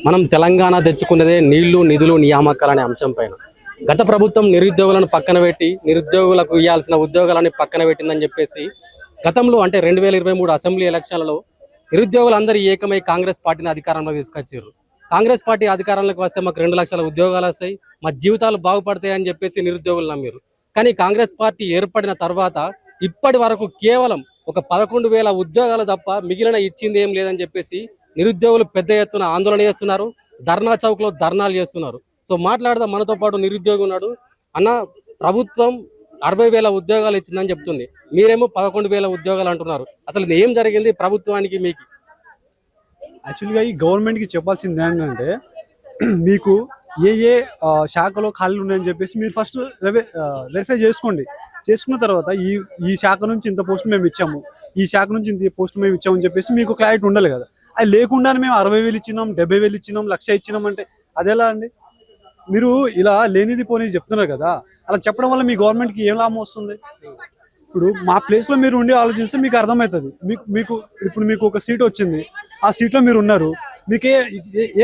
మనం తెలంగాణ తెచ్చుకున్నదే నీళ్లు నిధులు నియామకాలు అనే అంశం పైన. గత ప్రభుత్వం నిరుద్యోగులను పక్కన పెట్టి నిరుద్యోగులకు ఇవ్వాల్సిన ఉద్యోగాలని పక్కన పెట్టిందని చెప్పేసి గతంలో అంటే 2023 అసెంబ్లీ ఎలక్షన్లలో నిరుద్యోగులందరూ ఏకమై కాంగ్రెస్ పార్టీని అధికారంలో తీసుకొచ్చారు. కాంగ్రెస్ పార్టీ అధికారంలోకి వస్తే మాకు 2 లక్షల ఉద్యోగాలు వస్తాయి, మా జీవితాలు బాగుపడతాయి అని చెప్పేసి నిరుద్యోగులు నమ్మారు. కానీ కాంగ్రెస్ పార్టీ ఏర్పడిన తర్వాత ఇప్పటి వరకు కేవలం ఒక 11,000 ఉద్యోగాలు తప్ప మిగిలిన ఇచ్చింది ఏం లేదని చెప్పేసి నిరుద్యోగులు పెద్ద ఎత్తున ఆందోళన చేస్తున్నారు. ధర్నా చౌక్ లో ధర్నాలు చేస్తున్నారు. సో మాట్లాడదాం, మనతో పాటు నిరుద్యోగి ఉన్నాడు. అన్న, ప్రభుత్వం 60,000 ఉద్యోగాలు ఇచ్చిందని చెప్తుంది, మీరేమో 11,000 ఉద్యోగాలు అంటున్నారు. అసలు ఏం జరిగింది ప్రభుత్వానికి మీకు? యాక్చువల్గా ఈ గవర్నమెంట్కి చెప్పాల్సింది ఏంటంటే, మీకు ఏ ఏ శాఖలో ఖాళీలు ఉన్నాయని చెప్పేసి మీరు ఫస్ట్ వెరిఫై చేసుకున్న తర్వాత ఈ శాఖ నుంచి ఇంత పోస్ట్ మేము ఇచ్చాము, ఈ శాఖ నుంచి ఇంత పోస్ట్ మేము ఇచ్చామని చెప్పేసి మీకు క్లారిటీ ఉండాలి కదా. అది లేకుండానే మేము 60,000 ఇచ్చినాం, 70,000 ఇచ్చినాం, 1,00,000 ఇచ్చినాం అంటే అదెలా అండి? మీరు ఇలా లేనిది పోనీ చెప్తున్నారు కదా. అలా చెప్పడం వల్ల మీ గవర్నమెంట్కి ఏం లాభం వస్తుంది? ఇప్పుడు మా ప్లేస్లో మీరు ఉండి ఆలోచిస్తే మీకు అర్థమవుతుంది. ఇప్పుడు మీకు ఒక సీట్ వచ్చింది, ఆ సీట్లో మీరు ఉన్నారు, మీకే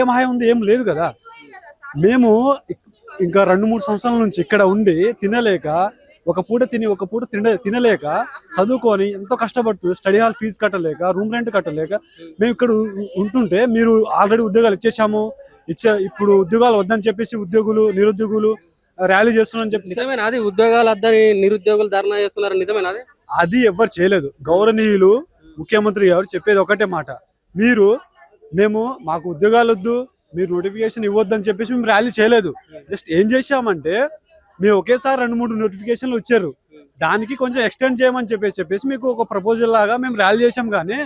ఏం హాయి ఉంది? ఏం లేదు కదా. మేము ఇంకా 2-3 సంవత్సరాల నుంచి ఇక్కడ ఉండి తినలేక, ఒక పూట తినలేక చదువుకొని ఎంతో కష్టపడుతూ స్టడీ హాల్ ఫీజు కట్టలేక, రూమ్ రెంట్ కట్టలేక మేము ఇక్కడ ఉంటుంటే మీరు ఆల్రెడీ ఉద్యోగాలు ఇప్పుడు ఉద్యోగాలు వద్దని చెప్పేసి నిరుద్యోగులు ర్యాలీ చేస్తున్నారని చెప్పి. నిజమేనా అది? ఉద్యోగాలు వద్దని నిరుద్యోగులు ధర్నా చేస్తున్నారు, నిజమేనా అది? అది ఎవ్వరు చేయలేదు. గౌరవనీయులు ముఖ్యమంత్రి గారు చెప్పేది ఒకటే మాట, మాకు ఉద్యోగాలు వద్దు, మీరు నోటిఫికేషన్ ఇవ్వద్దని చెప్పేసి మేము ర్యాలీ చేయలేదు. జస్ట్ ఏం చేశామంటే, మేము ఒకేసారి 2-3 నోటిఫికేషన్లు వచ్చారు, దానికి కొంచెం ఎక్స్టెండ్ చేయమని చెప్పేసి మీకు ఒక ప్రపోజల్ లాగా మేము ర్యాలీ చేసాం. కానీ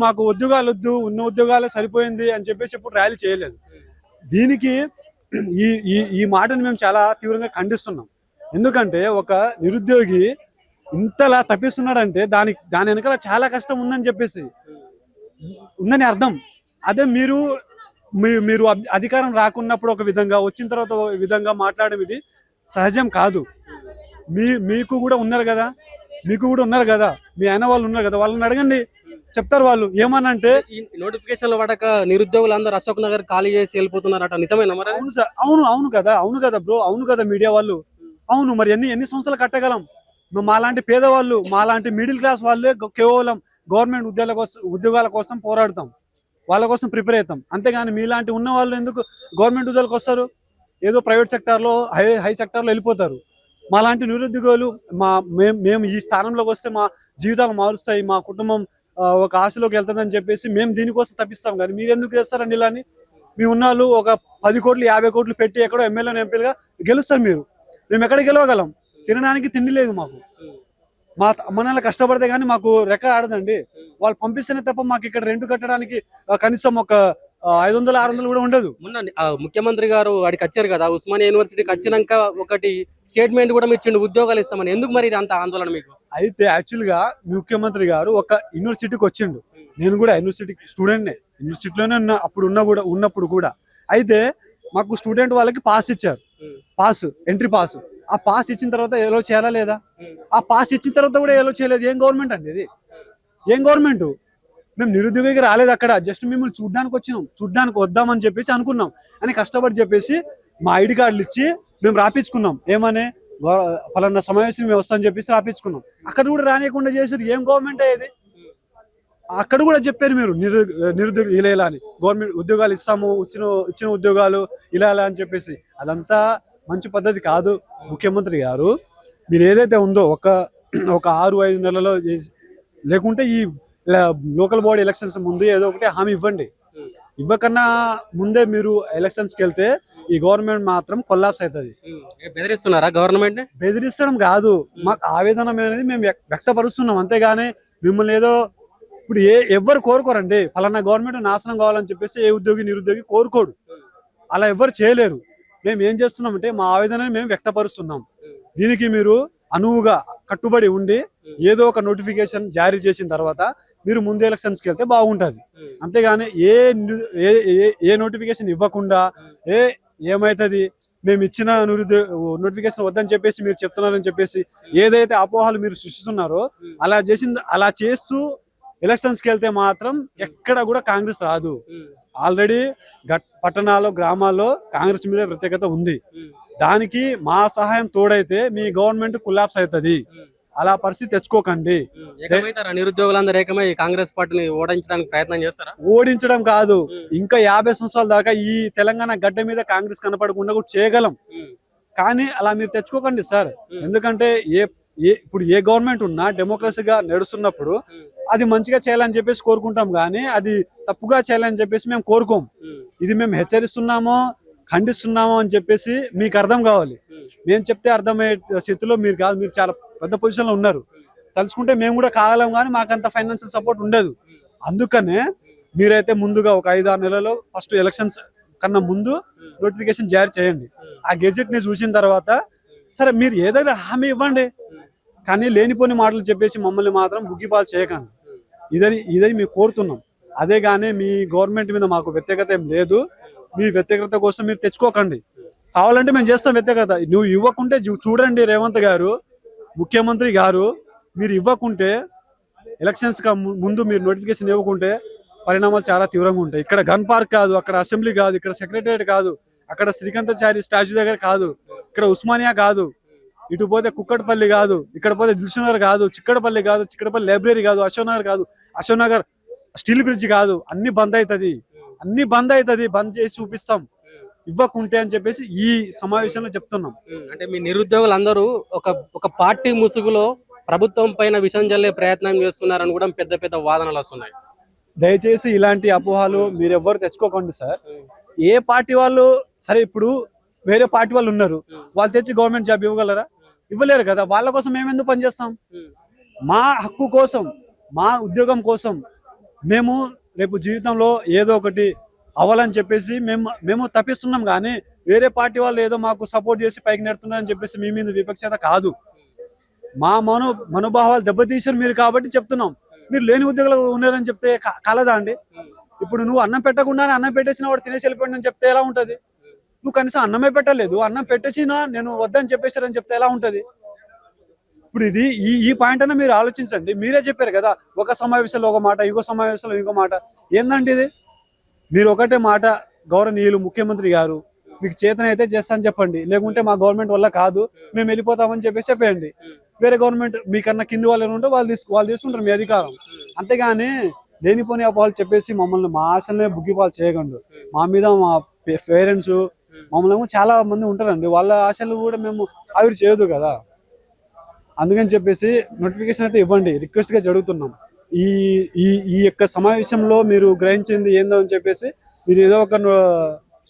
మాకు ఉద్యోగాలు వద్దు, ఉన్న ఉద్యోగాలే సరిపోయింది అని చెప్పేసి ఇప్పుడు ర్యాలీ చేయలేదు. దీనికి ఈ మాటను మేము చాలా తీవ్రంగా ఖండిస్తున్నాం. ఎందుకంటే ఒక నిరుద్యోగి ఇంతలా తప్పిస్తున్నాడంటే దాని వెనకాల చాలా కష్టం ఉందని అర్థం. అదే మీరు అధికారం రాకున్నప్పుడు ఒక విధంగా, వచ్చిన తర్వాత ఒక విధంగా మాట్లాడడం ఇది సహజం కాదు. మీకు కూడా ఉన్నారు కదా, మీ అయిన వాళ్ళు ఉన్నారు కదా, వాళ్ళని అడగండి, చెప్తారు వాళ్ళు. ఏమనంటే ఈ నోటిఫికేషన్లు పడక నిరుద్యోగులు అందరూ అశోక్ నగర్ ఖాళీ చేసి వెళ్ళిపోతున్నారట, నిజమేనా మరి? అవును కదా బ్రో, అవును కదా మీడియా వాళ్ళు. అవును, మరి ఎన్ని సంవత్సరాలు కట్టగలం? మాలాంటి పేదవాళ్ళు, మాలాంటి మిడిల్ క్లాస్ వాళ్ళే కేవలం గవర్నమెంట్ ఉద్యోగాల కోసం పోరాడతాం, వాళ్ళ కోసం ప్రిపేర్ అవుతాం. అంతేగాని మీలాంటి ఉన్న వాళ్ళు ఎందుకు గవర్నమెంట్ ఉద్యోగాలకు వస్తారు? ఏదో ప్రైవేట్ సెక్టార్లో, హై సెక్టార్లో వెళ్ళిపోతారు. మాలాంటి నిరుద్యోగులు మేము ఈ స్థానంలోకి వస్తే మా జీవితాలు మారుస్తాయి, మా కుటుంబం ఒక ఆశలోకి వెళ్తుందని చెప్పేసి మేము దీనికోసం తప్పిస్తాం. కానీ మీరు ఎందుకు చేస్తారండి ఇలాని? మీ ఉన్నాళ్ళు ఒక 10 కోట్లు 50 కోట్లు పెట్టి ఎక్కడో ఎమ్మెల్యేలు ఎంపీలుగా గెలుస్తారు. మేము ఎక్కడ గెలవగలం? తినడానికి తిండి లేదు మాకు. మా అమ్మనాన్న కష్టపడితే కానీ మాకు రెక్క ఆడదండి. వాళ్ళు పంపిస్తేనే తప్ప మాకు ఇక్కడ రెంట్ కట్టడానికి కనీసం ఒక 500-600 కూడా ఉండదు. మొన్న ముఖ్యమంత్రి గారు వాడికి వచ్చారు కదా, ఉస్మానియా యూనివర్సిటీకి వచ్చినాక ఒకటి స్టేట్మెంట్ కూడా ఇచ్చిండు, ఉద్యోగాలు ఇస్తామని. ఎందుకు మరి ఇది అంత ఆందోళన మీకు? అయితే యాక్చువల్గా ముఖ్యమంత్రి గారు ఒక యూనివర్సిటీకి వచ్చిండు. నేను కూడా యూనివర్సిటీ స్టూడెంట్నే, యూనివర్సిటీలోనే ఉన్నప్పుడు కూడా. అయితే మాకు స్టూడెంట్ వాళ్ళకి పాస్ ఇచ్చారు, ఎంట్రీ పాస్. ఆ పాస్ ఇచ్చిన తర్వాత ఎలో చేయాలా లేదా? ఆ పాస్ ఇచ్చిన తర్వాత కూడా ఎలో చేయలేదు. ఏం గవర్నమెంట్ అండి ఇది? ఏం గవర్నమెంట్? మేము నిరుద్యోగికి రాలేదు అక్కడ, జస్ట్ మిమ్మల్ని చూడ్డానికి వద్దామని చెప్పేసి అనుకున్నాం అని కష్టపడి చెప్పేసి మా ఐడి కార్డులు ఇచ్చి మేము రాపించుకున్నాం. ఏమని? పలానా సమావేశం మేము వస్తామని చెప్పేసి రాపించుకున్నాం. అక్కడ కూడా రానియకుండా చేసారు. ఏం గవర్నమెంట్ అయ్యేది? అక్కడ కూడా చెప్పారు మీరు నిరుద్యోగ ఇలా అని, గవర్నమెంట్ ఉద్యోగాలు ఇస్తాము, ఇచ్చిన ఉద్యోగాలు ఇలా అని చెప్పేసి. అదంతా మంచి పద్ధతి కాదు. ముఖ్యమంత్రి గారు, మీరు ఏదైతే ఉందో ఒక 6-5 నెలలో లేకుంటే ఈ లోకల్ బాడీ ఎలక్షన్స్ ముందు ఏదో ఒకటి హామీ ఇవ్వండి. ఇవ్వకన్నా ముందే మీరు ఎలక్షన్స్కి వెళ్తే ఈ గవర్నమెంట్ మాత్రం కొల్లాప్స్ అవుతుంది. బెదిరిస్తున్నారా గవర్నమెంట్? బెదిరిస్తడం కాదు, మాకు ఆవేదన అనేది మేము వ్యక్తపరుస్తున్నాం. అంతేగాని మిమ్మల్ని ఏదో ఇప్పుడు ఎవ్వరు కోరుకోరండి ఫలానా గవర్నమెంట్ నాశనం కావాలని చెప్పేసి ఏ ఉద్యోగి నిరుద్యోగి కోరుకోడు. అలా ఎవ్వరు చేయలేరు. మేము ఏం చేస్తున్నామంటే మా ఆవేదనని మేము వ్యక్తపరుస్తున్నాం. దీనికి మీరు అనువుగా కట్టుబడి ఉండి ఏదో ఒక నోటిఫికేషన్ జారీ చేసిన తర్వాత మీరు ముందు ఎలక్షన్స్కి వెళ్తే బాగుంటుంది. అంతేగాని ఏ నోటిఫికేషన్ ఇవ్వకుండా ఏమవుతుంది, మేము ఇచ్చిన నోటిఫికేషన్ వద్దని చెప్పేసి మీరు చెప్తున్నారని చెప్పేసి ఏదైతే అపోహలు మీరు సృష్టిస్తున్నారో అలా చేస్తూ ఎలక్షన్స్కి వెళ్తే మాత్రం ఎక్కడ కూడా కాంగ్రెస్ రాదు. ఆల్రెడీ పట్టణాల్లో గ్రామాల్లో కాంగ్రెస్ మీద వ్యతిరేకత ఉంది. దానికి మా సహాయం తోడైతే మీ గవర్నమెంట్ కొలాప్స్ అవుతుంది. అలా పరిస్థితి తెచ్చుకోకండి. నిరుద్యోగులందరూ ఏకమై కాంగ్రెస్ పార్టీని ఓడించడానికి ప్రయత్నం చేస్తారా? ఓడించడం కాదు, ఇంకా 50 సంవత్సరాల దాకా ఈ తెలంగాణ గడ్డ మీద కాంగ్రెస్ కనపడకుండా కూడా చేయగలం. కానీ అలా మీరు తెచ్చుకోకండి సార్. ఎందుకంటే ఇప్పుడు ఏ గవర్నమెంట్ ఉన్నా డెమోక్రసీగా నడుస్తున్నప్పుడు అది మంచిగా చేయాలని చెప్పేసి కోరుకుంటాం, కానీ అది తప్పుగా చేయాలని చెప్పేసి మేము కోరుకోం. ఇది మేము హెచ్చరిస్తున్నామో ఖండిస్తున్నామో అని చెప్పేసి మీకు అర్థం కావాలి. మేము చెప్తే అర్థమయ్యే స్థితిలో మీరు కాదు. మీరు చాలా పెద్ద పొజిషన్లో ఉన్నారు. తలుచుకుంటే మేము కూడా కాగలం, కానీ మాకంత ఫైనాన్షియల్ సపోర్ట్ ఉండదు. అందుకనే మీరైతే ముందుగా ఒక 5-6 నెలల్లో ఫస్ట్ ఎలక్షన్స్ కన్నా ముందు నోటిఫికేషన్ జారీ చేయండి. ఆ గెజెట్ ని చూసిన తర్వాత సరే మీరు ఏదైనా హామీ ఇవ్వండి, కానీ లేనిపోని మాటలు చెప్పేసి మమ్మల్ని మాత్రం బుగ్గిపాలు చేయకండి. ఇదని మేము కోరుతున్నాం. అదే కానీ మీ గవర్నమెంట్ మీద మాకు వ్యతిరేకత ఏం లేదు. మీ వ్యతిరేకత కోసం మీరు తెచ్చుకోకండి. కావాలంటే మేము చేస్తాం వ్యతిరేకత. నువ్వు ఇవ్వకుంటే చూడండి, రేవంత్ గారు ముఖ్యమంత్రి గారు మీరు ఇవ్వకుంటే ఎలక్షన్స్ ముందు మీరు నోటిఫికేషన్ ఇవ్వకుంటే పరిణామాలు చాలా తీవ్రంగా ఉంటాయి. ఇక్కడ గన్ పార్క్ కాదు, అక్కడ అసెంబ్లీ కాదు, ఇక్కడ సెక్రటరియట్ కాదు, అక్కడ శ్రీకాంతాచారి స్టాచ్యూ దగ్గర కాదు, ఇక్కడ ఉస్మానియా కాదు, ఇటు పోతే కుక్కటపల్లి కాదు, ఇక్కడ పోతే దిల్సునగర్ కాదు, చిక్కడపల్లి కాదు, చిక్కడపల్లి లైబ్రరీ కాదు, అశోక్ నగర్ కాదు, అశోక్ నగర్ స్టీల్ బ్రిడ్జ్ కాదు, అన్ని బంద్ అవుతుంది. బంద్ చేసి చూపిస్తాం ఇవ్వకుంటే అని చెప్పేసి ఈ సమావేశంలో చెప్తున్నాం. అంటే మీ నిరుద్యోగులందరూ ఒక పార్టీ ముసుగులో ప్రభుత్వం పైన విషం జల్లే ప్రయత్నం చేస్తున్నారని కూడా పెద్ద పెద్ద వాదనలు వస్తున్నాయి. దయచేసి ఇలాంటి అపోహాలు మీరు ఎవ్వరు తెచ్చుకోకండి సార్. ఏ పార్టీ వాళ్ళు సరే, ఇప్పుడు వేరే పార్టీ వాళ్ళు ఉన్నారు, వాళ్ళు తెచ్చి గవర్నమెంట్ జాబ్ ఇవ్వగలరా? ఇవ్వలేరు కదా. వాళ్ళ కోసం మేము ఎందుకు పనిచేస్తాం? మా హక్కు కోసం, మా ఉద్యోగం కోసం మేము రేపు జీవితంలో ఏదో ఒకటి అవ్వాలని చెప్పేసి మేము తప్పిస్తున్నాం. కానీ వేరే పార్టీ వాళ్ళు ఏదో మాకు సపోర్ట్ చేసి పైకి నెడుతున్నారని చెప్పేసి మీ మీద విపక్షత కాదు. మా మనోభావాలు దెబ్బతీసారు మీరు కాబట్టి చెప్తున్నాం. మీరు లేని ఉద్యోగులు ఉన్నారని చెప్తే కలదా అండి? ఇప్పుడు నువ్వు అన్నం పెట్టకుండానే అన్నం పెట్టేసిన వాడు తినేసి వెళ్ళిపోయిందని చెప్తే ఎలా ఉంటుంది? నువ్వు కనీసం అన్నమే పెట్టలేదు, అన్నం పెట్టేసినా నేను వద్దని చెప్పేసారని చెప్తే ఎలా ఉంటుంది? ఇప్పుడు ఇది ఈ పాయింట్ అయినా మీరు ఆలోచించండి. మీరే చెప్పారు కదా, ఒక సమావేశంలో ఒక మాట, ఇంకో సమావేశంలో ఇంకో మాట. ఏందండి ఇది? మీరు ఒకటే మాట, గౌరవనీయులు ముఖ్యమంత్రి గారు మీకు చేతనైతే చేస్తానని చెప్పండి, లేకుంటే మా గవర్నమెంట్ వల్ల కాదు మేము వెళ్ళిపోతామని చెప్పేసి చెప్పేయండి. వేరే గవర్నమెంట్ మీకన్నా కింది వాళ్ళు ఉంటే వాళ్ళు తీసుకుంటారు మీ అధికారం. అంతేగాని లేనిపోని అపోహాలు చెప్పేసి మమ్మల్ని మా ఆశలనే బుగ్గిపాలు చేయకండు. మా మీద మా పేరెంట్స్ మమ్మల్ని చాలా మంది ఉంటారండి, వాళ్ళ ఆశలు కూడా మేము ఆవిరి చేయదు కదా. అందుకని చెప్పేసి నోటిఫికేషన్ అయితే ఇవ్వండి, రిక్వెస్ట్ గా జరుగుతున్నాం. ఈ యొక్క సమావేశంలో మీరు గ్రహించింది ఏందో అని చెప్పేసి మీరు ఏదో ఒక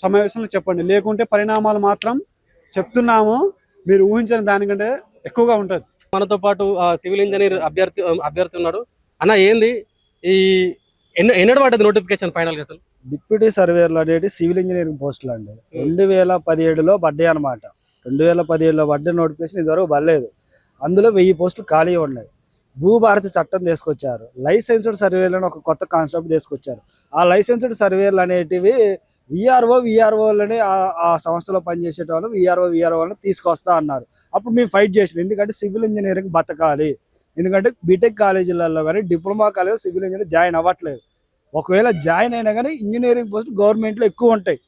సమావేశంలో చెప్పండి, లేకుంటే పరిణామాలు మాత్రం చెప్తున్నాము మీరు ఊహించిన దానికంటే ఎక్కువగా ఉంటుంది. మనతో పాటు సివిల్ ఇంజనీర్ అభ్యర్థి ఉన్నాడు. అన్న, ఏంది ఈ ఎన్నడు పడ్డది నోటిఫికేషన్ ఫైనల్ గా? అసలు డిప్యూటీ సర్వేర్లు అనేది సివిల్ ఇంజనీరింగ్ పోస్టులు అండి 2017లో పడ్డాయి అనమాట. 2017లో పడ్డ నోటిఫికేషన్ ఇదివరకు పడలేదు. అందులో 1000 పోస్టులు ఖాళీ ఉన్నాయి. భూభారతి చట్టం తీసుకొచ్చారు. లైసెన్స్డ్ సర్వేలను ఒక కొత్త కాన్సెప్ట్ తీసుకొచ్చారు. ఆ లైసెన్స్డ్ సర్వేలు అనేటివి విఆర్ఓలని ఆ సంస్థలో పనిచేసే వాళ్ళు విఆర్ఓలను తీసుకొస్తా అన్నారు. అప్పుడు మేము ఫైట్ చేసినాం, ఎందుకంటే సివిల్ ఇంజనీరింగ్ బతకాలి. ఎందుకంటే బీటెక్ కాలేజీలలో కానీ diploma college civil engineer join అవ్వట్లేదు. ఒకవేళ జాయిన్ అయినా కానీ ఇంజనీరింగ్ పోస్ట్ గవర్నమెంట్లో ఎక్కువ ఉంటాయి,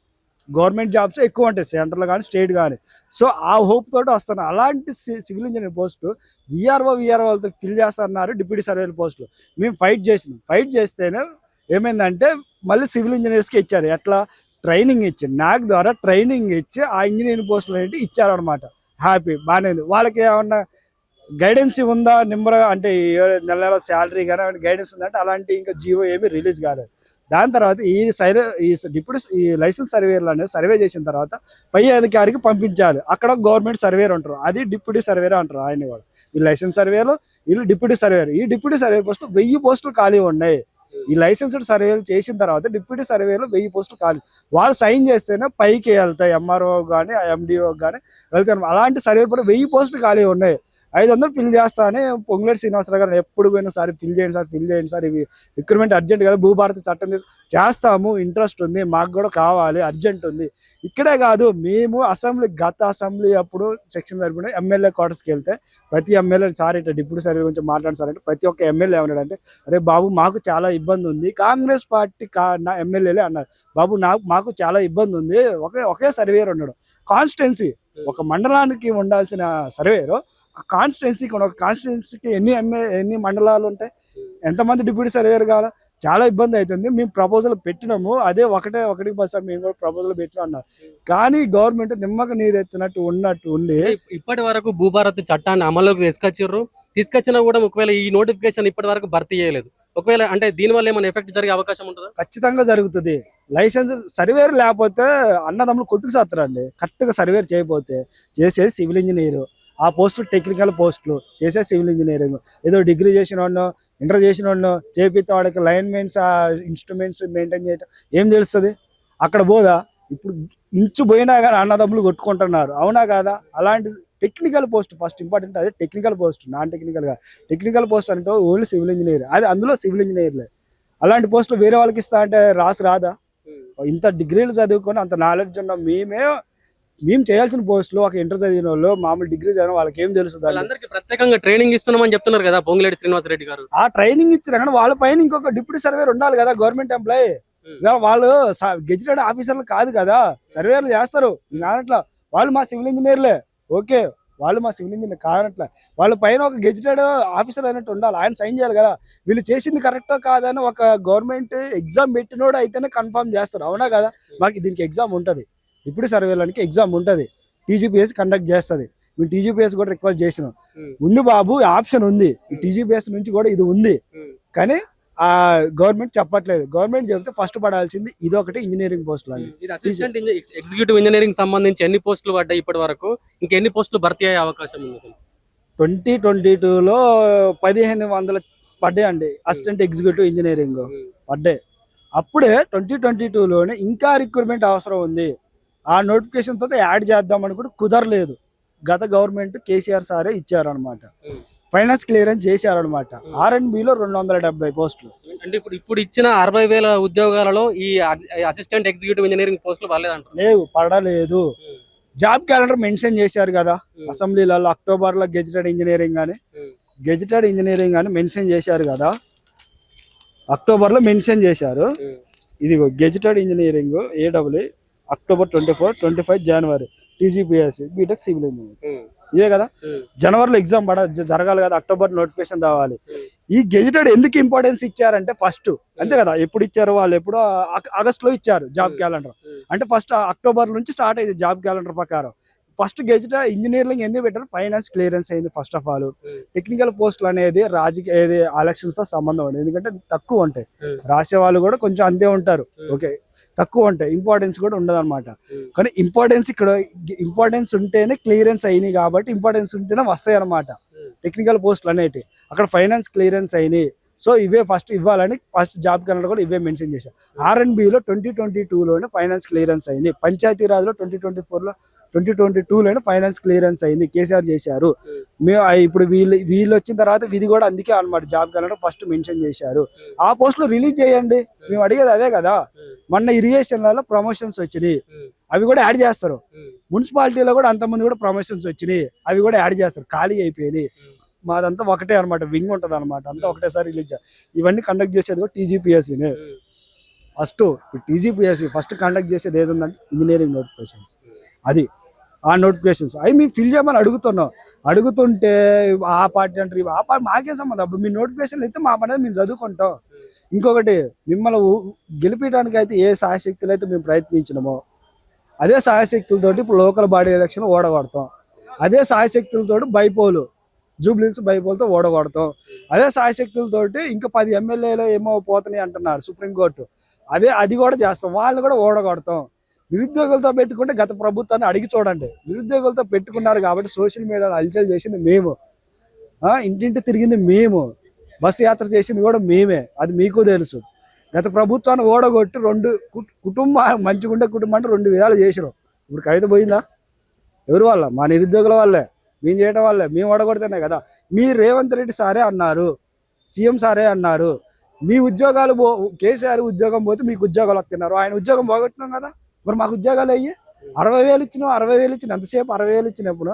గవర్నమెంట్ జాబ్స్ ఎక్కువ ఉంటాయి, సెంట్రల్ కానీ స్టేట్ కానీ. సో ఆ హోప్ తోటి వస్తున్నారు. అలాంటి సివిల్ ఇంజనీర్ పోస్టు విఆర్ఓలతో ఫిల్ చేస్తున్నారు డిప్యూటీ సర్వేల పోస్టులు. మేము ఫైట్ చేస్తేనే ఏమైందంటే మళ్ళీ సివిల్ ఇంజనీర్స్కి ఇచ్చారు. ఎట్లా? ట్రైనింగ్ ఇచ్చి, నాక్ ద్వారా ట్రైనింగ్ ఇచ్చి ఆ ఇంజనీరింగ్ పోస్టులు అనేవి ఇచ్చారనమాట. హ్యాపీ, బాగానే ఉంది. వాళ్ళకి ఏమన్నా గైడెన్స్ ఉందా? అంటే నెల శాలరీ కానీ గైడెన్స్ ఉందంటే అలాంటి ఇంకా జీవో ఏమీ రిలీజ్ కాలేదు. దాని తర్వాత ఈ లైసెన్స్ సర్వేలు అనేది సర్వే చేసిన తర్వాత పై అధికారికి పంపించాలి. అక్కడ గవర్నమెంట్ సర్వేర్ ఉంటారు, అది డిప్యూటీ సర్వేర్ అంటారు. ఆయన కూడా ఈ లైసెన్స్ సర్వేలో వీళ్ళు డిప్యూటీ సర్వేర్. ఈ డిప్యూటీ సర్వే పోస్టులు 1000 పోస్టులు ఖాళీ ఉన్నాయి. ఈ లైసెన్స్డ్ సర్వేలు చేసిన తర్వాత డిప్యూటీ సర్వేలో 1000 పోస్టులు ఖాళీ. వాళ్ళు సైన్ చేస్తేనే పైకి వెళ్తాయి, ఎంఆర్ఓ కానీ ఎండిఓ కానీ వెళ్తారు. అలాంటి సర్వే కూడా 1000 పోస్టులు ఖాళీ ఉన్నాయి. 500 ఫిల్ చేస్తా అని పొంగులేటి శ్రీనివాసరావు గారు ఎప్పుడు పోయినా సార్ ఫిల్ చేయండి సార్ ఇవి రిక్రూట్మెంట్ అర్జెంట్ కదా, భూభారతి చట్టం చేస్తాము, ఇంట్రెస్ట్ ఉంది, మాకు కూడా కావాలి, అర్జెంట్ ఉంది. ఇక్కడే కాదు, మేము గత అసెంబ్లీ అప్పుడు సెక్షన్ జరిపిన ఎమ్మెల్యే క్వార్టర్స్కి వెళ్తే ప్రతి ఎమ్మెల్యే సార్ ఇట్లా డిప్యూటీ సర్వే గురించి మాట్లాడతారంటే ప్రతి ఒక్క ఎమ్మెల్యే ఏమన్నాడంటే, అరే బాబు మాకు చాలా ఇబ్బంది ఉంది, కాంగ్రెస్ పార్టీ నా ఎమ్మెల్యేలే అన్నారు, బాబు మాకు చాలా ఇబ్బంది ఉంది, ఒకే సర్వేయర్ ఉన్నాడు. కాన్స్టిట్యున్సీ ఒక మండలానికి ఉండాల్సిన సర్వేయర్ ఒక కాన్స్టిట్యున్సీకి ఎన్ని మండలాలు ఉంటాయి, ఎంతమంది డిప్యూటీ సర్వేయర్ కావాలా, చాలా ఇబ్బంది అవుతుంది. మేము ప్రపోజల్ పెట్టినాము, అదే ఒకటికి 10 మేము కూడా ప్రపోజల్ పెట్టినా అన్నారు. కానీ గవర్నమెంట్ నిమ్మక నీరెత్తినట్టు ఉండి ఇప్పటి వరకు భూభారతి చట్టాన్ని అమలులోకి తీసుకొచ్చినా కూడా ఒకవేళ ఈ నోటిఫికేషన్ ఇప్పటి వరకు భర్తీ చేయలేదు. ఒకవేళ అంటే దీనివల్ల ఏమైనా ఎఫెక్ట్ జరిగే అవకాశం ఉంటుందా? ఖచ్చితంగా జరుగుతుంది. లైసెన్స్ సర్వేర్ లేకపోతే అన్నదమ్ములు కొట్టుకు సాస్తారండి. కరెక్ట్గా సర్వేర్ చేయకపోతే చేసేది సివిల్ ఇంజనీర్, ఆ పోస్టులు టెక్నికల్ పోస్టులు చేసే సివిల్ ఇంజనీరింగ్. ఏదో డిగ్రీ చేసిన వాడినో ఇంటర్ చేసిన వాడినో చేపిస్తే వాడికి లైన్మెన్స్ ఇన్స్ట్రుమెంట్స్ మెయింటైన్ చేయటం ఏం తెలుస్తుంది? అక్కడ పోదా? ఇప్పుడు ఇంచు పోయినా కానీ అన్నదమ్ములు కొట్టుకుంటున్నారు, అవునా కాదా? అలాంటి టెక్నికల్ పోస్ట్ ఫస్ట్ ఇంపార్టెంట్, అదే టెక్నికల్ పోస్ట్, నాన్ టెక్నికల్గా. టెక్నికల్ పోస్ట్ అంటే ఓన్లీ సివిల్ ఇంజనీర్, అది అందులో సివిల్ ఇంజనీర్లే. అలాంటి పోస్టులు వేరే వాళ్ళకి ఇస్తా అంటే రాదా? ఇంత డిగ్రీలు చదువుకొని అంత నాలెడ్జ్ ఉన్న మేము చేయాల్సిన పోస్టులు ఒక ఇంటర్ చదివిన వాళ్ళు, మామూలు డిగ్రీ చదివిన వాళ్ళకి ఏం తెలుస్తుంది? వాళ్ళందరికీ ప్రత్యేకంగా ట్రైనింగ్ ఇస్తున్నామని చెప్తున్నారు కదా పొంగులేటి శ్రీనివాసరెడ్డి గారు. ఆ ట్రైనింగ్ ఇచ్చిన కానీ వాళ్ళ పైన ఇంకొక డిప్యూటీ సర్వేర్ ఉండాలి కదా, గవర్నమెంట్ ఎంప్లాయీ. వాళ్ళు గెజిటెడ్ ఆఫీసర్లు కాదు కదా, సర్వేర్లు చేస్తారు. కానట్లా వాళ్ళు మా సివిల్ ఇంజనీర్లే, ఓకే, వాళ్ళు మా సివిల్ ఇంజనీర్ కానట్లా వాళ్ళ పైన ఒక గెజిటెడ్ ఆఫీసర్ అయినట్టు ఉండాలి, ఆయన సైన్ చేయాలి కదా. వీళ్ళు చేసింది కరెక్టో కాదని ఒక గవర్నమెంట్ ఎగ్జామ్ పెట్టినోడు అయితేనే కన్ఫర్మ్ చేస్తారు, అవునా కదా? మాకు దీనికి ఎగ్జామ్ ఉంటుంది, ఇప్పుడు సర్వేలకి ఎగ్జామ్ ఉంటుంది, టీజీపీఎస్ కండక్ట్ చేస్తుంది. మేము టీజీపీఎస్ కూడా రిక్వెస్ట్ చేసినాం, ఉంది బాబు ఆప్షన్ ఉంది, ఈ టీజీపీఎస్ నుంచి కూడా ఇది ఉంది, కానీ ఆ గవర్నమెంట్ చెప్పట్లేదు. గవర్నమెంట్ చెప్తే ఫస్ట్ పడాల్సింది ఇది ఒకటి ఇంజనీరింగ్ పోస్టులు అండి. ఎగ్జిక్యూటివ్ ఇంజనీరింగ్ సంబంధించి ఎన్ని పోస్టులు పడ్డాయి ఇప్పటి వరకు? ఇంకెన్ని పోస్టులు భర్తీ అయ్యే అవకాశం ఉంది? 2022లో 1500 పడ్డాయండి అసిస్టెంట్ ఎగ్జిక్యూటివ్ ఇంజనీరింగ్ పడ్డాయి. అప్పుడే 2022లోనే ఇంకా రిక్రూట్మెంట్ అవసరం ఉంది, ఆ నోటిఫికేషన్ తో యాడ్ చేద్దామని కూడా కుదరలేదు. గత గవర్నమెంట్ కేసీఆర్ సారే ఇచ్చారనమాట, ఫైనాన్స్ క్లియరెన్స్ చేశారనమాట. R&Bలో 270 పోస్టులు. అంటే ఇప్పుడు ఇచ్చిన 60,000 ఉద్యోగాలలో ఈ అసిస్టెంట్ ఎగ్జిక్యూటివ్ ఇంజనీరింగ్ పోస్టులు పడలేదు. జాబ్ క్యాలెండర్ మెన్షన్ చేశారు కదా అసెంబ్లీలలో, అక్టోబర్లో గెజిటెడ్ ఇంజనీరింగ్ అని మెన్షన్ చేశారు కదా, అక్టోబర్లో మెన్షన్ చేశారు. ఇదిగో gazetted engineering AEE October 24, 25 January TGPS BTech civil engineering, ఇదే కదా. జనవరిలో ఎగ్జామ్ జరగాలి కదా, అక్టోబర్ నోటిఫికేషన్ రావాలి. ఈ గెజిటెడ్ ఎందుకు ఇంపార్టెన్స్ ఇచ్చారంటే ఫస్ట్ అంతే కదా, ఎప్పుడు ఇచ్చారు వాళ్ళు, ఎప్పుడో ఆగస్టులో ఇచ్చారు జాబ్ క్యాలెండర్. అంటే ఫస్ట్ అక్టోబర్ నుంచి స్టార్ట్ అయింది జాబ్ క్యాలెండర్ ప్రకారం. ఫస్ట్ గెజిటెడ్ ఇంజనీరింగ్ ఎందుకు పెట్టారు? ఫైనాన్స్ క్లియరెన్స్ అయింది ఫస్ట్ ఆఫ్ ఆల్. టెక్నికల్ పోస్టులు అనేది రాజకీయ ఎలక్షన్స్ తో సంబంధం ఉంది, ఎందుకంటే తక్కువ ఉంటాయి, రాసే వాళ్ళు కూడా కొంచెం అంతే ఉంటారు, ఓకే, తక్కువ ఉంటాయి, ఇంపార్టెన్స్ కూడా ఉండదు అనమాట. కానీ ఇంపార్టెన్స్ ఉంటేనే క్లియరెన్స్ అయినాయి కాబట్టి, ఇంపార్టెన్స్ ఉంటేనే వస్తాయి అనమాట టెక్నికల్ పోస్టులు అనేవి. అక్కడ ఫైనాన్స్ క్లియరెన్స్ అయినాయి, సో ఇవే ఫస్ట్ ఇవ్వాలని ఫస్ట్ జాబ్ క్యాలెండర్ కూడా ఇవే మెన్షన్ చేశారు. R&Bలో 2022లోనే ఫైనాన్స్ క్లియరెన్స్ అయింది, పంచాయతీరాజ్లో 2022లోనే ఫైనాన్స్ క్లియరెన్స్ అయింది, కేసీఆర్ చేశారు. ఇప్పుడు వీళ్ళు వచ్చిన తర్వాత ఇది కూడా అందుకే అనమాట జాబ్ క్యాలెండర్ ఫస్ట్ మెన్షన్ చేశారు. ఆ పోస్టులు రిలీజ్ చేయండి, మేము అడిగేది అదే కదా. మొన్న ఇరిగేషన్లలో ప్రమోషన్స్ వచ్చినాయి, అవి కూడా యాడ్ చేస్తారు. మున్సిపాలిటీలో కూడా అంతమంది కూడా ప్రమోషన్స్ వచ్చినాయి, అవి కూడా యాడ్ చేస్తారు, ఖాళీ అయిపోయినాయి. మాదంతా ఒకటే అనమాట, వింగ్ ఉంటుంది అనమాట, అంతా ఒకటేసారి రిలీజ్. ఇవన్నీ కండక్ట్ చేసేది కూడా టీజీపీఎస్సీనే ఫస్ట్. టీజీపీఎస్సీ ఫస్ట్ కండక్ట్ చేసేది ఏదంటే ఇంజనీరింగ్ నోటిఫికేషన్స్, అది ఆ నోటిఫికేషన్స్ అవి మేము ఫిల్ చేయమని అడుగుతుంటే ఆ పార్టీ అంటే ఆ పార్టీ మాకే సంబంధం. అప్పుడు మీ నోటిఫికేషన్ అయితే మా పని మేము చదువుకుంటాం. ఇంకొకటి, మిమ్మల్ని గెలిపించడానికి అయితే ఏ సాయశక్తులు అయితే మేము ప్రయత్నించినామో అదే సాయశక్తులతోటి ఇప్పుడు లోకల్ బాడీ ఎలక్షన్ ఓడగొడతాం, అదే సాయశక్తులతోటి బైపోలు జూబ్లీహిల్స్ బైపోల్తో ఓడగొడతాం, అదే సాయశక్తులతోటి ఇంకా 10 ఎమ్మెల్యేలు ఏమో పోతున్నాయి అంటున్నారు సుప్రీంకోర్టు, అది కూడా చేస్తాం, వాళ్ళని కూడా ఓడగొడతాం. నిరుద్యోగులతో పెట్టుకుంటే గత ప్రభుత్వాన్ని అడిగి చూడండి, నిరుద్యోగులతో పెట్టుకున్నారు కాబట్టి సోషల్ మీడియాలో అలచల్ చేసింది మేము, ఇంటింటి తిరిగింది మేము, బస్సు యాత్ర చేసింది కూడా మేమే, అది మీకు తెలుసు. గత ప్రభుత్వాన్ని ఓడగొట్టి 2 మంచిగుండే కుటుంబం అంటే 2 విధాలు చేసినాం. ఇప్పుడు కవిత పోయిందా? ఎవరి వల్ల? మా నిరుద్యోగుల వల్లే. మేము చేయడం వల్లే, మేము ఓడగొడితేనే కదా. మీ రేవంత్ రెడ్డి సారే అన్నారు, సీఎం సారే అన్నారు మీ ఉద్యోగాలు కేసీఆర్ ఉద్యోగం పోతే మీకు ఉద్యోగాలు వస్తున్నారు, ఆయన ఉద్యోగం పోగొట్టినాం కదా. మరి మాకు ఉద్యోగాలు అయ్యి 60,000 ఇచ్చినాం, 60,000 ఇచ్చిన ఎంతసేపు 60,000 ఇచ్చినప్పుడు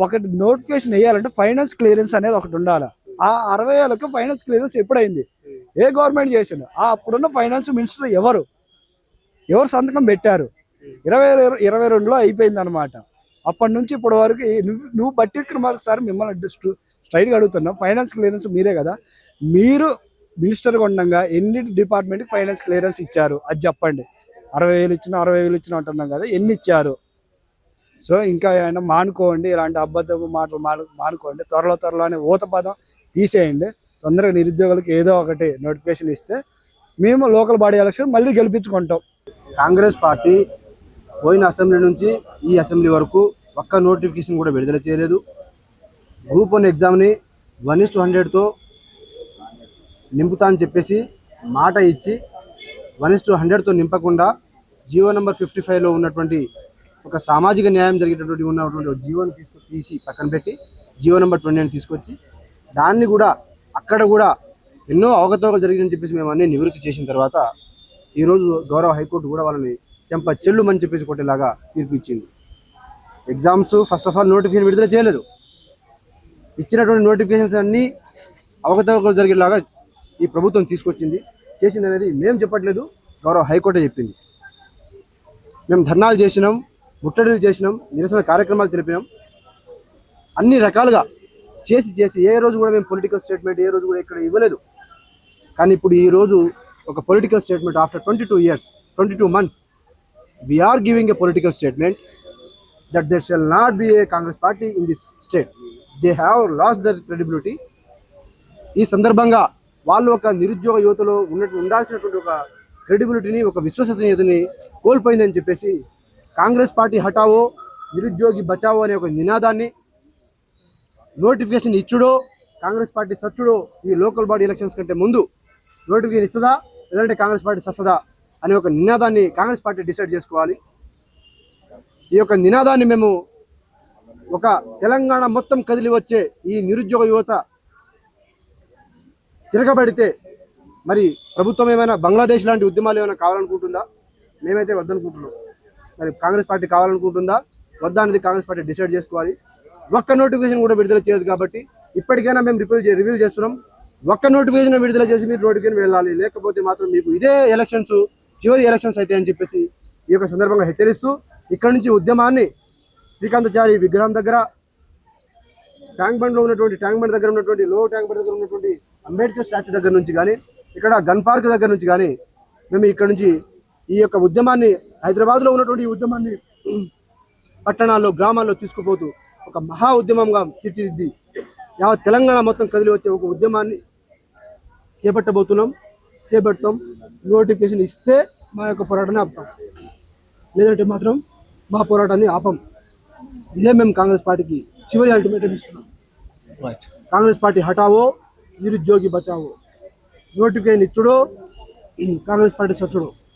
ఒకటి నోటిఫికేషన్ వేయాలంటే ఫైనాన్స్ క్లియరెన్స్ అనేది ఒకటి ఉండాలి. ఆ 60,000కి ఫైనాన్స్ క్లియరెన్స్ ఎప్పుడైంది, ఏ గవర్నమెంట్ చేసిండు? అప్పుడున్న ఫైనాన్స్ మినిస్టర్ ఎవరు సంతకం పెట్టారు? 2022లో అయిపోయింది అనమాట. అప్పటి నుంచి ఇప్పటి వరకు నువ్వు బట్టి సార్ మిమ్మల్ని స్ట్రైట్గా అడుగుతున్నా, ఫైనాన్స్ క్లియరెన్స్ మీరే కదా, మీరు మినిస్టర్గా ఉండగా ఎన్ని డిపార్ట్మెంట్కి ఫైనాన్స్ క్లియరెన్స్ ఇచ్చారు అది చెప్పండి. 60,000 ఇచ్చిన 60,000 ఇచ్చిన అంటున్నాం కదా, ఎన్ని ఇచ్చారు? సో ఇంకా ఆయన మానుకోండి, ఇలాంటి అబద్ధపు మాటలు మానుకోండి. త్వరలోనే ఊత పదం తీసేయండి. తొందరగా నిరుద్యోగులకు ఏదో ఒకటి నోటిఫికేషన్ ఇస్తే మేము లోకల్ బాడీ ఎలక్షన్ మళ్ళీ గెలిపించుకుంటాం. కాంగ్రెస్ పార్టీ పోయిన అసెంబ్లీ నుంచి ఈ అసెంబ్లీ వరకు ఒక్క నోటిఫికేషన్ కూడా విడుదల చేయలేదు. గ్రూప్ 1 ఎగ్జామ్ని 1:100తో నింపుతా అని చెప్పేసి మాట ఇచ్చి 1:100తో నింపకుండా జీవో నెంబర్ 55లో ఉన్నటువంటి ఒక సామాజిక న్యాయం జరిగేటటువంటి ఉన్నటువంటి జీవోని తీసి పక్కన పెట్టి జీవో నెంబర్ 20 తీసుకొచ్చి దాన్ని కూడా అక్కడ కూడా ఎన్నో అవకతవకలు జరిగిందని చెప్పేసి మేము అన్నీ నివృత్తి చేసిన తర్వాత ఈరోజు గౌరవ హైకోర్టు కూడా వాళ్ళని చెల్లుమని చెప్పేసి కొట్టేలాగా తీర్పు ఇచ్చింది. Exams first of all notification విడుదల చేయలేదు. ఇచ్చినటువంటి నోటిఫికేషన్స్ అన్నీ అవకతవకలు జరిగేలాగా ఈ ప్రభుత్వం తీసుకొచ్చింది. చేసింది అనేది మేము చెప్పట్లేదు, గౌరవ హైకోర్టే చెప్పింది. మేము ధర్నాలు చేసినాం, ముట్టడిలు చేసినాం, నిరసన కార్యక్రమాలు తెలిపినాం. అన్ని రకాలుగా చేసి ఏ రోజు కూడా మేము పొలిటికల్ స్టేట్మెంట్ ఏ రోజు కూడా ఇక్కడ ఇవ్వలేదు. కానీ ఇప్పుడు ఈరోజు ఒక political statement after 22 months we're giving a political statement that there shall not be a Congress party in this state. They have lost their credibility. ఈ సందర్భంగా వాళ్ళు ఒక నిరుద్యోగ యువతలో ఉండాల్సినటువంటి ఒక క్రెడిబిలిటీని, ఒక విశ్వసనీయతని కోల్పోయిందని చెప్పేసి కాంగ్రెస్ పార్టీ హటావో నిరుద్యోగి బచావో అనే ఒక నినాదాన్ని, నోటిఫికేషన్ ఇచ్చుడో కాంగ్రెస్ పార్టీ సచ్చుడో ఈ లోకల్ బాడీ ఎలక్షన్స్ కంటే ముందు నోటిఫికేషన్ ఇస్తుందా లేదంటే కాంగ్రెస్ పార్టీ సస్తదా అనే ఒక నినాదాన్ని కాంగ్రెస్ పార్టీ డిసైడ్ చేసుకోవాలి. ఈ యొక్క నినాదాన్ని మేము ఒక తెలంగాణ మొత్తం కదిలి వచ్చే ఈ నిరుద్యోగ యువత తిరగబడితే మరి ప్రభుత్వం ఏమైనా బంగ్లాదేశ్ లాంటి ఉద్యమాలు ఏమైనా కావాలనుకుంటుందా? మేమైతే వద్దనుకుంటున్నాం. మరి కాంగ్రెస్ పార్టీ కావాలనుకుంటుందా వద్దా అనేది కాంగ్రెస్ పార్టీ డిసైడ్ చేసుకోవాలి. ఒక్క నోటిఫికేషన్ కూడా విడుదల చేయదు కాబట్టి ఇప్పటికైనా మేము రివ్యూ చేస్తున్నాం. ఒక్క నోటిఫికేషన్ విడుదల చేసి మీరు నోటిఫికేషన్ వెళ్ళాలి, లేకపోతే మాత్రం మీకు ఇదే ఎలక్షన్స్ చివరి ఎలక్షన్స్ అయితే అని చెప్పేసి ఈ యొక్క సందర్భంగా హెచ్చరిస్తూ ఇక్కడ నుంచి ఉద్యమాన్ని శ్రీకాంతాచారి విగ్రహం దగ్గర, ట్యాంక్ బండ్ దగ్గర ఉన్నటువంటి లో ట్యాంక్ బండ్ దగ్గర ఉన్నటువంటి అంబేద్కర్ స్టాచ్యూ దగ్గర నుంచి కానీ, ఇక్కడ గన్ పార్క్ దగ్గర నుంచి కానీ మేము ఇక్కడ నుంచి ఈ యొక్క ఉద్యమాన్ని, హైదరాబాద్లో ఉన్నటువంటి ఈ ఉద్యమాన్ని పట్టణాల్లో గ్రామాల్లో తీసుకుపోతూ ఒక మహా ఉద్యమంగా తీర్చిదిద్ది యావత్ తెలంగాణ మొత్తం కదిలి వచ్చే ఒక ఉద్యమాన్ని చేపడతాం. నోటిఫికేషన్ ఇస్తే మా యొక్క పోరాటాన్ని ఆపుతాం, లేదంటే మాత్రం మా పోరాటాన్ని ఆపం. ఇదే మేము కాంగ్రెస్ పార్టీకి చివరి అల్టిమేటం ఇస్తున్నాం. కాంగ్రెస్ పార్టీ హటావో నిరుద్యోగి బచావో, నోటిఫికేషన్ ఇచ్చుడో కాంగ్రెస్ పార్టీ సచ్చుడో.